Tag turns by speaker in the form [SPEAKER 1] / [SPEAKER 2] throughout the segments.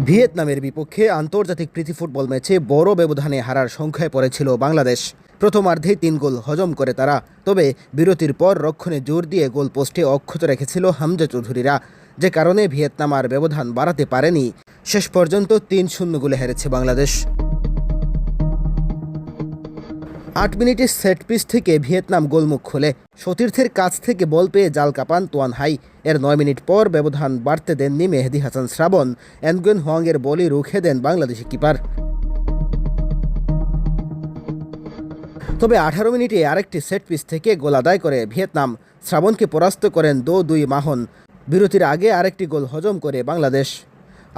[SPEAKER 1] ভিয়েতনামের বিপক্ষে আন্তর্জাতিক প্রীতি ফুটবল ম্যাচে বড় ব্যবধানে হারার সংখ্যায় পড়েছিল বাংলাদেশ। প্রথমার্ধে ৩ গোল হজম করে তারা, তবে বিরতির পর রক্ষণে জোর দিয়ে গোল পোস্টে অক্ষত রেখেছিল হামজা চৌধুরীরা, যে কারণে ভিয়েতনাম আর ব্যবধান বাড়াতে পারেনি। শেষ পর্যন্ত ৩-০ গোলে হেরেছে বাংলাদেশ। ৮ মিনিটে সেট পিস থেকে ভিয়েতনাম গোলমুখ খোলে। সতীর্থের কাছ থেকে বল পেয়ে জাল কাপান তোয়ান হাই। এর ৯ মিনিট পর ব্যবধান বাড়তে দেননি মেহেদী হাসান শ্রাবণ। এনগুয়েন হোয়াংয়ের বলই রুখে দেন বাংলাদেশি কিপার। তবে ১৮ মিনিটে আরেকটি সেট পিস থেকে গোল আদায় করে ভিয়েতনাম। শ্রাবণকে পরাস্ত করেন ২-২ মাহন। বিরতির আগে আরেকটি গোল হজম করে বাংলাদেশ।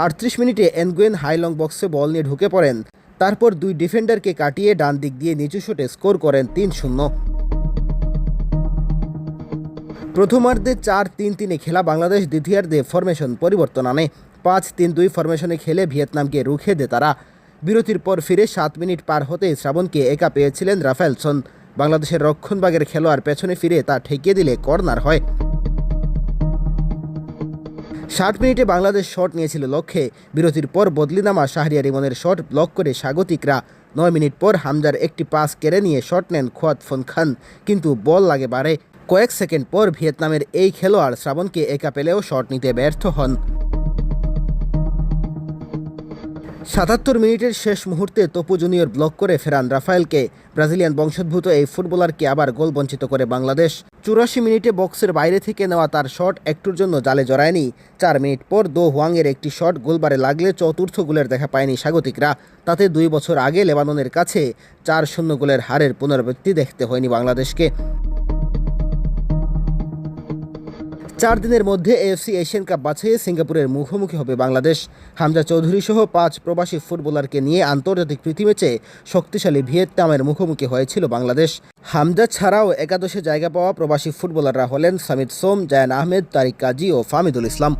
[SPEAKER 1] ৩৮ মিনিটে এনগুয়েন হাইলং বক্সে বল নিয়ে ঢুকে পড়েন। তারপর দুই ডিফেন্ডারকে কাটিয়ে ডান দিক দিয়ে নিচু শটে স্কোর করেন ৩-০। প্রথমার্ধে ৪-৩-৩-এ খেলা বাংলাদেশ দ্বিতীয়ার্ধে ফরমেশন পরিবর্তন আনে। ৫-৩-২ ফরমেশনে খেলে ভিয়েতনামকে রুখে দেয় তারা। বিরতির পর ফিরে ৭ মিনিট পার হতেই শ্রাবণকে একা পেয়েছিলেন রাফায়েলসন। বাংলাদেশের রক্ষণভাগের খেলোয়াড় পেছনে ফিরে তা ঠেকিয়ে দিলে কর্নার হয়। ৬০ মিনিটে বাংলাদেশ শট নিয়েছিল লক্ষ্যে। বিরতির পর বদলি নামা শাহরিয়ার ইমনের শট ব্লক করে স্বাগতিকরা। ৯ মিনিট পর হামজার একটি পাস কেড়ে নিয়ে শট নেন খোয়াত ফোন খান, কিন্তু বল লাগে বারে। কয়েক সেকেন্ড পর ভিয়েতনামের এই খেলোয়াড় শ্রাবণকে একা পেলেও শট নিতে ব্যর্থ হন। ৭৭ মিনিটের শেষ মুহূর্তে তপু জুনিয়র ব্লক করে ফেরান রাফায়েলকে। ব্রাজিলিয়ান বংশোদ্ভূত এই ফুটবলারকে আবার গোল বঞ্চিত করে বাংলাদেশ। ৮৪ মিনিটে বক্সের বাইরে থেকে নেওয়া তার শট একটুর জন্য জালে জড়ায়নি। ৪ মিনিট পর দো হোয়াংয়ের একটি শট গোলবারে লাগলে চতুর্থ গোলের দেখা পায়নি স্বাগতিকরা। তাতে ২ বছর আগে লেবাননের কাছে ৪-০ গোলের হারের পুনরাবৃত্তি দেখতে হয়নি বাংলাদেশকে। ৪ দিনের মধ্যে এএফসি এশিয়ান কাপ বাছাইয়ে সিঙ্গাপুরের মুখোমুখি হবে বাংলাদেশ। হামজা চৌধুরী সহ ৫ প্রবাসী ফুটবলারকে নিয়ে আন্তর্জাতিক প্রীতি ম্যাচে শক্তিশালী ভিয়েতনামের মুখোমুখি হয়েছিল বাংলাদেশ। হামজা ছাড়াও একাদশে জায়গা পাওয়া প্রবাসী ফুটবলাররা হলেন সামিদ সোম, জায়ান আহমেদ, তারিক কাজী ও ফাহমিদুল ইসলাম।